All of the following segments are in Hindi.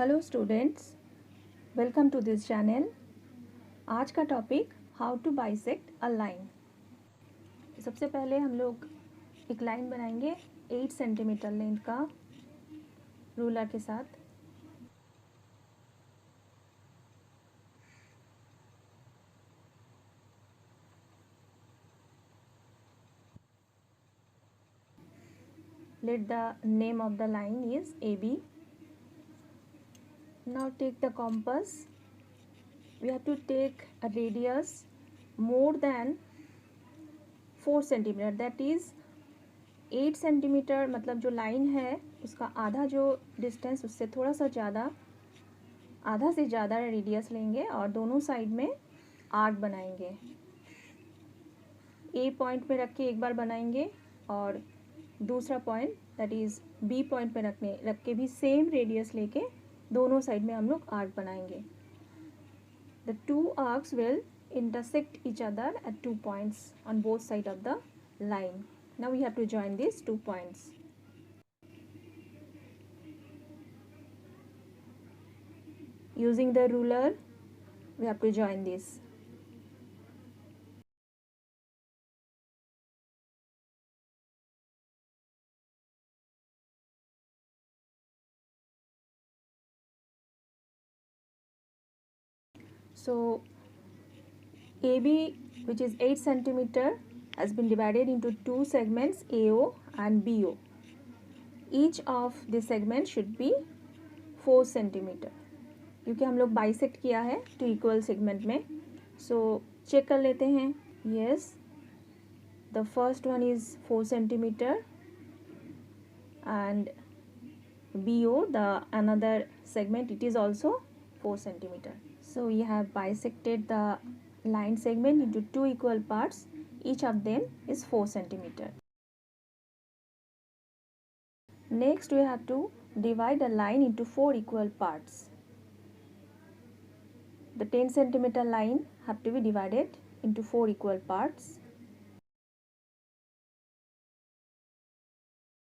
Hello students, welcome to this channel. आज का topic how to bisect a line. सबसे पहले हम लोग एक लाइन बनाएंगे 8 सेंटीमीटर लेंथ का रूलर के साथ। Let the name of the line is AB. Now take the compass. We have to take a radius more than 4 centimeter, that is 8 centimetre, मतलब जो लाइन है उसका आधा जो डिस्टेंस उससे थोड़ा सा ज़्यादा, आधा से ज़्यादा रेडियस लेंगे और दोनों साइड में आर्क बनाएंगे। ए पॉइंट पे रख के एक बार बनाएंगे और दूसरा point that is B point पे रख के भी सेम रेडियस लेके दोनों साइड में हम लोग आर्क बनाएंगे। The two arcs will intersect each other at 2 points on both sides of the line. Now we have to join these 2 points. Using the ruler, we have to join this. So AB, which is 8 centimeter, has been divided into two segments, AO and BO. Each of the segment should be 4 centimeter, क्योंकि हम लोग बाइसेक्ट किया है टू इक्वल सेगमेंट में। सो चेक कर लेते हैं। Yes, the first one is 4 centimetre and BO, the another segment, it is also 4 centimeter. So we have bisected the line segment into two equal parts. Each of them is 4 centimeter. Next we have to divide the line into 4 equal parts. The 10 centimeter line have to be divided into 4 equal parts.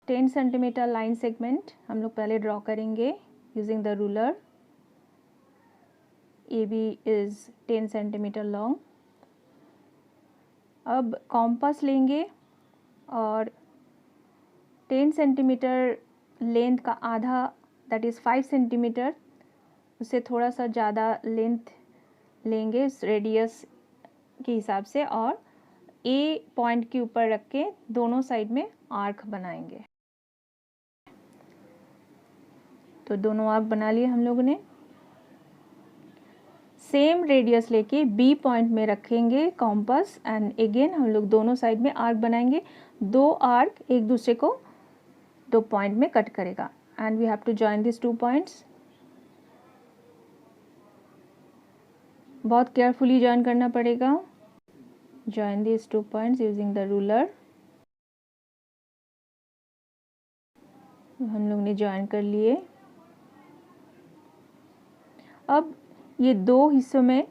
10 centimetre line segment हम लोग पहले ड्रॉ करेंगे using the ruler. AB is 10 centimetre long. अब कॉम्पास लेंगे और 10 सेंटीमीटर लेंथ का आधा, दैट इज़ 5 सेंटीमीटर, उससे थोड़ा सा ज़्यादा लेंथ लेंगे इस रेडियस के हिसाब से और A पॉइंट के ऊपर रख के दोनों साइड में आर्क बनाएंगे। तो दोनों आर्क बना लिए हम लोगों ने। सेम रेडियस लेके B पॉइंट में रखेंगे कॉम्पास एंड अगेन हम लोग दोनों साइड में आर्क बनाएंगे। दो आर्क एक दूसरे को 2 पॉइंट में कट करेगा and we have to join this 2 points. बहुत केयरफुली जॉइन करना पड़ेगा। Join this 2 points using the ruler. हम लोग ने जॉइन कर लिए। अब ये दो हिस्सों में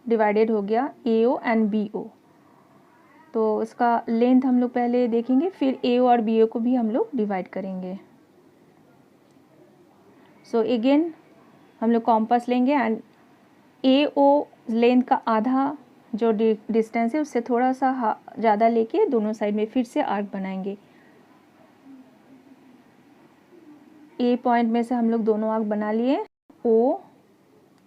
डिवाइडेड हो गया, AO एंड BO। तो इसका लेंथ हम लोग पहले देखेंगे, फिर AO और BO को भी हम लोग डिवाइड करेंगे। सो अगेन हम लोग कॉम्पास लेंगे एंड AO लेंथ का आधा जो डिस्टेंस है उससे थोड़ा सा ज़्यादा लेके दोनों साइड में फिर से आर्क बनाएंगे। A पॉइंट में से हम लोग दोनों आर्क बना लिए। O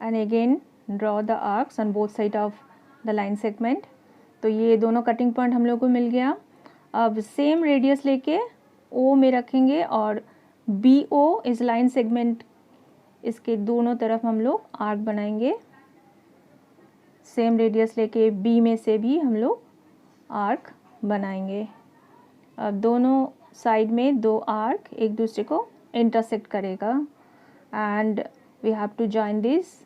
and again draw the arcs on both side of the line segment. तो ये दोनों कटिंग पॉइंट हम लोग को मिल गया। अब सेम रेडियस लेके O में रखेंगे और BO इस लाइन सेगमेंट, इसके दोनों तरफ हम लोग आर्क बनाएंगे। सेम रेडियस लेके B में से भी हम लोग आर्क बनाएंगे। अब दोनों साइड में दो आर्क एक दूसरे को इंटरसेक्ट करेगा and we have to join this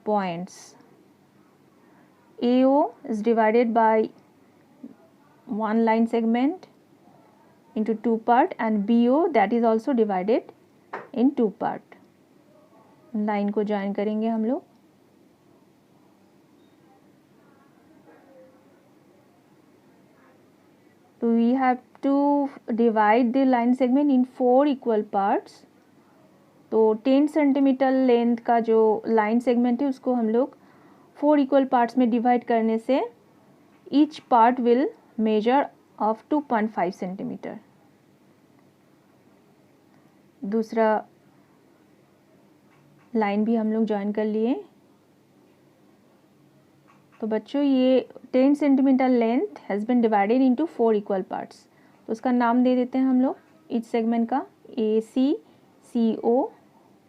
points. AO is divided by one line segment into 2 part and BO that is also divided in 2 part. Line को ज्वाइन करेंगे हम लोग। तो we have to divide the line segment in 4 equal parts. तो 10 सेंटीमीटर लेंथ का जो लाइन सेगमेंट है उसको हम लोग 4 इक्वल पार्ट्स में डिवाइड करने से each part will measure of 2.5 centimetre. दूसरा लाइन भी हम लोग ज्वाइन कर लिए। तो बच्चों ये 10 centimetre length has been divided into 4 equal parts, तो उसका नाम दे देते हैं हम लोग ईच सेगमेंट का AC, CO,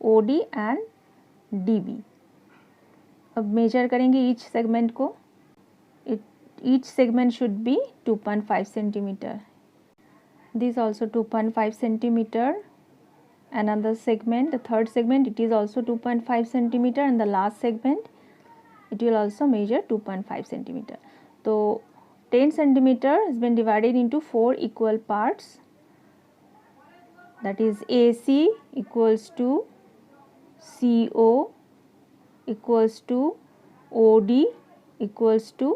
OD and DB। अब मेजर करेंगे ईच सेगमेंट को। Each segment should be 2.5 centimetre, this also 2.5 centimetre. Another segment, the third segment, it is also 2.5 centimeter, and the last segment it will also measure 2.5 centimeter. So 10 centimeter has been divided into 4 equal parts, that is AC equals to CO equals to OD equals to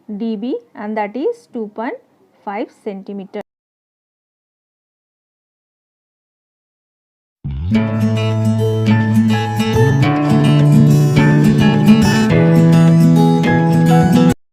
DB, and that is 2.5 centimeter.